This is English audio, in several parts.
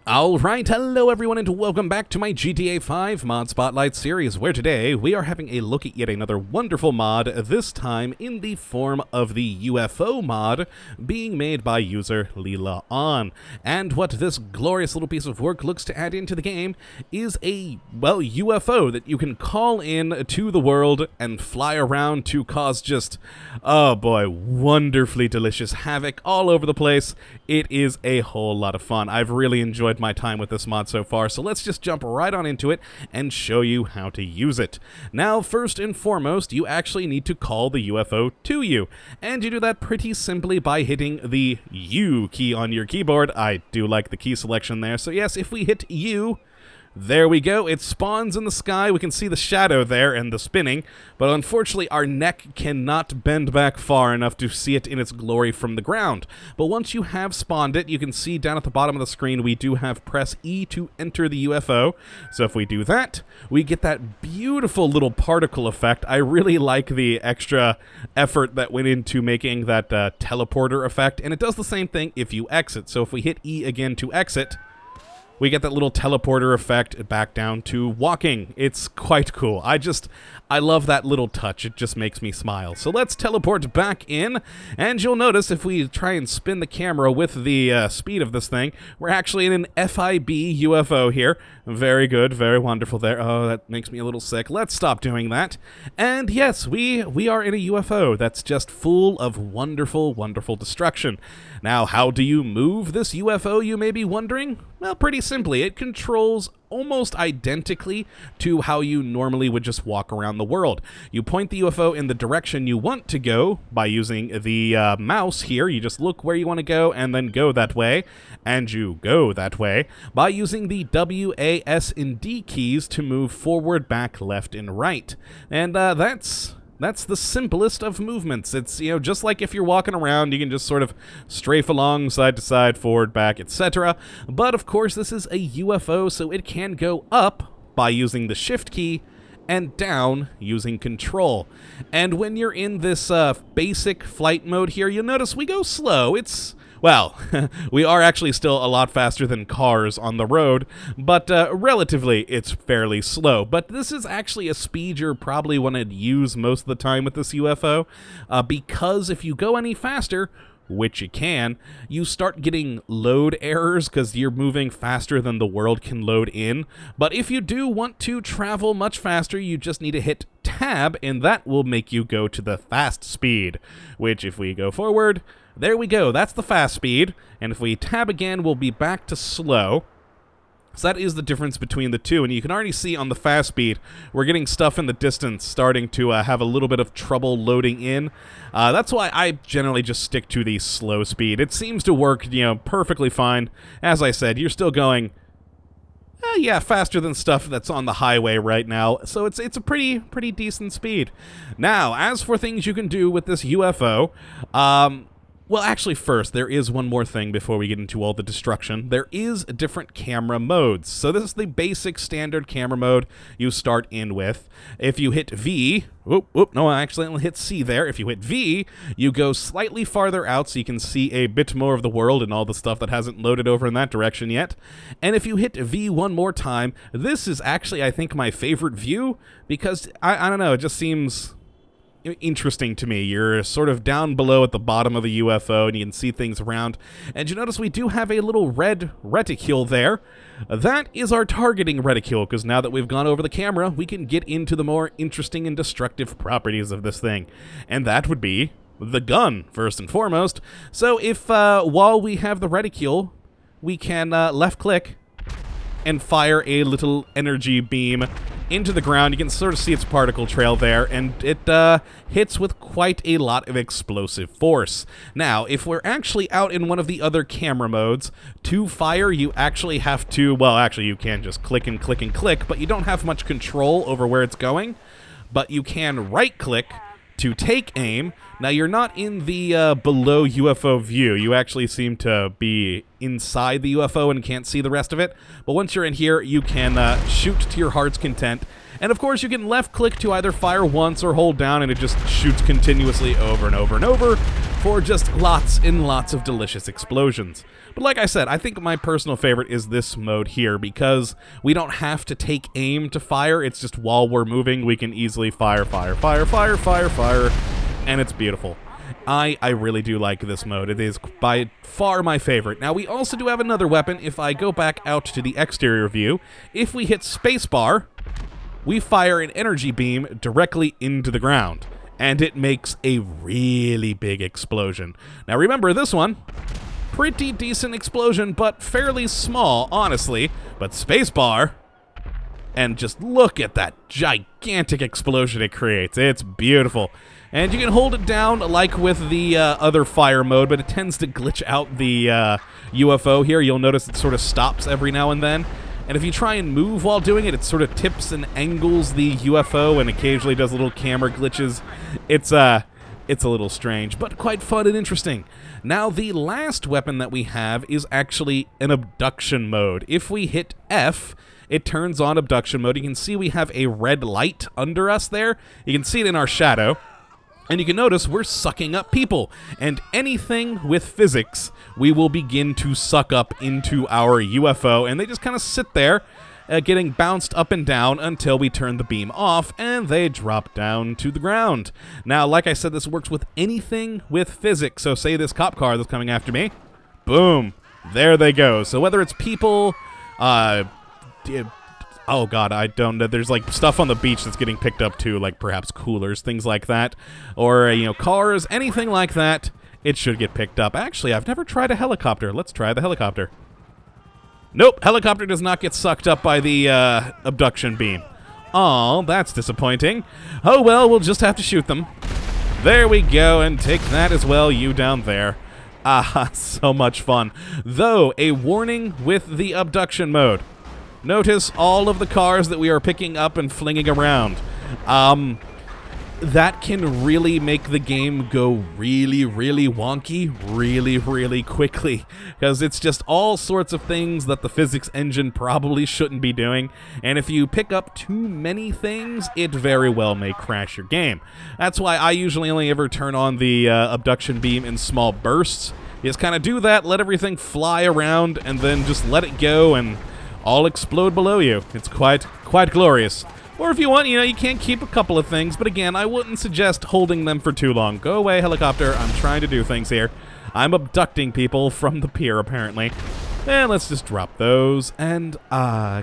Alright, hello everyone and welcome back to my GTA 5 Mod Spotlight series, where today we are having a look at yet another wonderful mod, this time in the form of the UFO mod being made by user Leela On. And what this glorious little piece of work looks to add into the game is a, well, UFO that you can call in to the world and fly around to cause just, oh boy, wonderfully delicious havoc all over the place. It is a whole lot of fun. I've really enjoyed my time with this mod so far, so let's just jump right on into it and show you how to use it. Now, first and foremost, you actually need to call the UFO to you, and you do that pretty simply by hitting the U key on your keyboard. I do like the key selection there, so yes, if we hit U, there we go, it spawns in the sky. We can see the shadow there and the spinning, but unfortunately our neck cannot bend back far enough to see it in its glory from the ground. But once you have spawned it, you can see down at the bottom of the screen we do have press E to enter the UFO. So if we do that, we get that beautiful little particle effect. I really like the extra effort that went into making that teleporter effect, and it does the same thing if you exit. So if we hit E again to exit, we get that little teleporter effect back down to walking. It's quite cool. I love that little touch. It just makes me smile. So let's teleport back in, and you'll notice if we try and spin the camera with the speed of this thing, we're actually in an FIB UFO here. Very good, very wonderful there. Oh, that makes me a little sick. Let's stop doing that. And yes, we are in a UFO that's just full of wonderful, wonderful destruction. Now, how do you move this UFO, you may be wondering? Well, pretty simply. It controls almost identically to how you normally would just walk around the world. You point the UFO in the direction you want to go by using the mouse here. You just look where you want to go and then go that way, and you go that way by using the W, A, S, and D keys to move forward, back, left, and right. And that's the simplest of movements. It's, you know, just like if you're walking around, you can just sort of strafe along side to side, forward, back, etc. But of course, this is a UFO, so it can go up by using the shift key and down using control. And when you're in this basic flight mode here, you'll notice we go slow. Well, we are actually still a lot faster than cars on the road, but relatively it's fairly slow. But this is actually a speed you're probably want to use most of the time with this UFO, because if you go any faster, which you can, you start getting load errors because you're moving faster than the world can load in. But if you do want to travel much faster, you just need to hit Tab, and that will make you go to the fast speed, which if we go forward, there we go, that's the fast speed, and if we tab again, we'll be back to slow. So that is the difference between the two, and you can already see on the fast speed, we're getting stuff in the distance starting to have a little bit of trouble loading in. That's why I generally just stick to the slow speed. It seems to work, you know, perfectly fine. As I said, you're still going, yeah, faster than stuff that's on the highway right now, so it's a pretty decent speed. Now, as for things you can do with this UFO, well, actually, first, there is one more thing before we get into all the destruction. There is different camera modes. So this is the basic standard camera mode you start in with. If you hit V, no, I accidentally hit C there. If you hit V, you go slightly farther out so you can see a bit more of the world and all the stuff that hasn't loaded over in that direction yet. And if you hit V one more time, this is actually, I think, my favorite view because, I don't know, it just seems interesting to me. You're sort of down below at the bottom of the UFO and you can see things around, and you notice we do have a little red reticule there. That is our targeting reticule, because now that we've gone over the camera, we can get into the more interesting and destructive properties of this thing, and that would be the gun, first and foremost. So if while we have the reticule, we can left click and fire a little energy beam into the ground. You can sort of see its particle trail there, and it hits with quite a lot of explosive force. Now, if we're actually out in one of the other camera modes, to fire, you actually have to, well, actually, you can just click and click and click, but you don't have much control over where it's going. But you can right-click to take aim. Now, you're not in the below UFO view. You actually seem to be inside the UFO and can't see the rest of it. But once you're in here, you can shoot to your heart's content. And of course, you can left-click to either fire once or hold down, and it just shoots continuously over and over and over. for just lots and lots of delicious explosions. But like I said, I think my personal favorite is this mode here because we don't have to take aim to fire. It's just while we're moving, we can easily fire, fire, fire, fire, fire, fire, and it's beautiful. I really do like this mode. It is by far my favorite. Now, we also do have another weapon. If I go back out to the exterior view, if we hit spacebar, we fire an energy beam directly into the ground, and it makes a really big explosion. Now, remember this one, pretty decent explosion, but fairly small, honestly. But spacebar, and just look at that gigantic explosion it creates. It's beautiful. And you can hold it down like with the other fire mode, but it tends to glitch out the UFO here. You'll notice it sort of stops every now and then. And if you try and move while doing it, it sort of tips and angles the UFO and occasionally does little camera glitches. It's a little strange, but quite fun and interesting. Now, the last weapon that we have is actually an abduction mode. If we hit F, it turns on abduction mode. You can see we have a red light under us there. You can see it in our shadow. And you can notice we're sucking up people. And anything with physics, we will begin to suck up into our UFO. And they just kind of sit there, getting bounced up and down until we turn the beam off, and they drop down to the ground. Now, like I said, this works with anything with physics. So say this cop car that's coming after me. Boom. There they go. So whether it's people... oh god, I don't know. There's like stuff on the beach that's getting picked up too, like perhaps coolers, things like that, or cars, anything like that. It should get picked up. Actually, I've never tried a helicopter. Let's try the helicopter. Nope, helicopter does not get sucked up by the abduction beam. Aw, that's disappointing. Oh well, we'll just have to shoot them. There we go, and take that as well, you down there. Ah, so much fun. Though, a warning with the abduction mode. Notice all of the cars that we are picking up and flinging around. That can really make the game go really, really wonky really, really quickly. Because it's just all sorts of things that the physics engine probably shouldn't be doing. And if you pick up too many things, it very well may crash your game. That's why I usually only ever turn on the abduction beam in small bursts. You just kind of do that, let everything fly around, and then just let it go and... all explode below you. It's quite glorious. Or if you want, you can't keep a couple of things, but again, I wouldn't suggest holding them for too long. Go away, helicopter. I'm trying to do things here. I'm abducting people from the pier, apparently. And let's just drop those. And,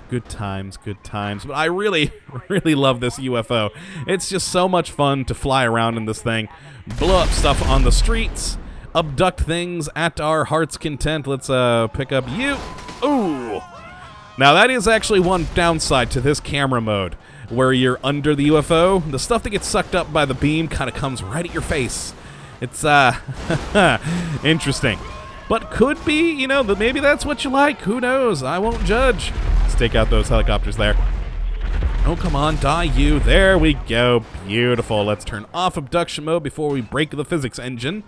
good times, good times. But I really, really love this UFO. It's just so much fun to fly around in this thing, blow up stuff on the streets, abduct things at our heart's content. Let's, pick up you. Ooh! Now, that is actually one downside to this camera mode, where you're under the UFO. The stuff that gets sucked up by the beam kind of comes right at your face. It's, interesting. But could be, maybe that's what you like. Who knows? I won't judge. Let's take out those helicopters there. Oh, come on, die you. There we go. Beautiful. Let's turn off abduction mode before we break the physics engine.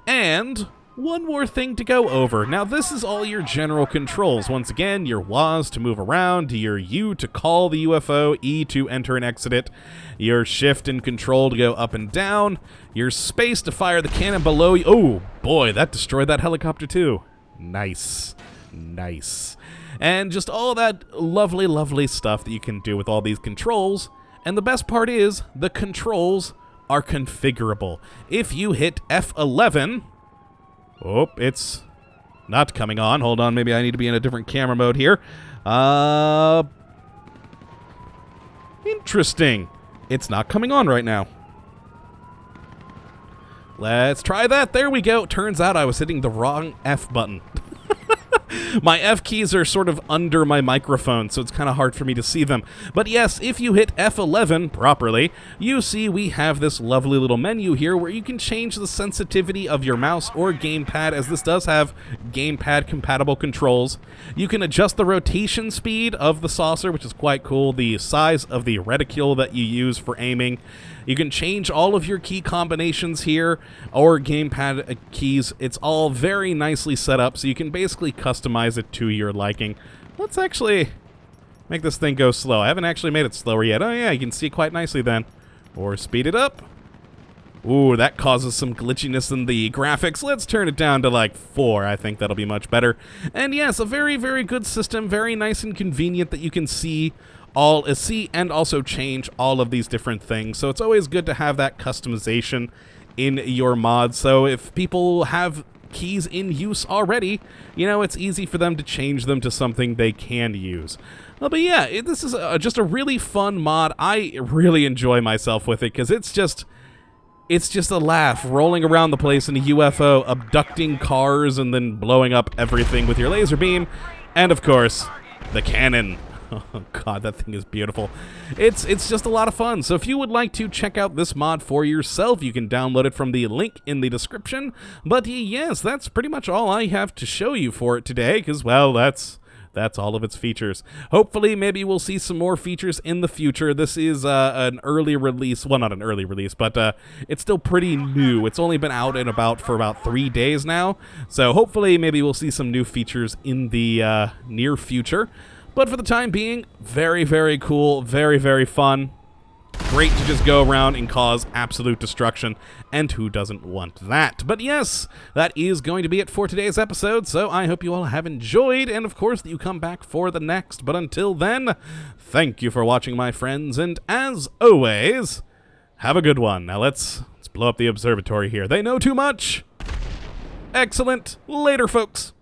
And... one more thing to go over. Now, this is all your general controls. Once again, your WAS to move around, your U to call the UFO, E to enter and exit it, your shift and control to go up and down, your space to fire the cannon below you. Oh, boy, that destroyed that helicopter too. Nice. Nice. And just all that lovely, lovely stuff that you can do with all these controls. And the best part is, the controls are configurable. If you hit F11... oh, it's not coming on. Hold on, maybe I need to be in a different camera mode here. Interesting. It's not coming on right now. Let's try that. There we go. Turns out I was hitting the wrong F button. My F keys are sort of under my microphone, so it's kind of hard for me to see them. But yes, if you hit F11 properly, you see we have this lovely little menu here where you can change the sensitivity of your mouse or gamepad, as this does have gamepad compatible controls. You can adjust the rotation speed of the saucer, which is quite cool, the size of the reticule that you use for aiming. You can change all of your key combinations here, or gamepad keys. It's all very nicely set up, so you can basically customize it to your liking. Let's actually make this thing go slow. I haven't actually made it slower yet. Oh yeah, you can see quite nicely then. Or speed it up. Ooh, that causes some glitchiness in the graphics. Let's turn it down to like 4. I think that'll be much better. And yes, a very, very good system. Very nice and convenient that you can see and also change all of these different things. So it's always good to have that customization in your mod. So if people have keys in use already, you know, it's easy for them to change them to something they can use. But yeah, this is just a really fun mod. I really enjoy myself with it because it's just a laugh, rolling around the place in a UFO, abducting cars, and then blowing up everything with your laser beam. And, of course, the cannon. Oh, God, that thing is beautiful. It's just a lot of fun. So if you would like to check out this mod for yourself, you can download it from the link in the description. But, yes, that's pretty much all I have to show you for it today, because, well, that's all of its features. Hopefully, maybe we'll see some more features in the future. This is an early release. Well, not an early release, but it's still pretty new. It's only been out for about 3 days now. So hopefully, maybe we'll see some new features in the near future. But for the time being, very, very cool, very, very fun. Great to just go around and cause absolute destruction, and who doesn't want that? But yes, that is going to be it for today's episode, so I hope you all have enjoyed, and of course that you come back for the next. But until then, thank you for watching, my friends, and as always, have a good one. Now let's blow up the observatory here. They know too much. Excellent. Later, folks.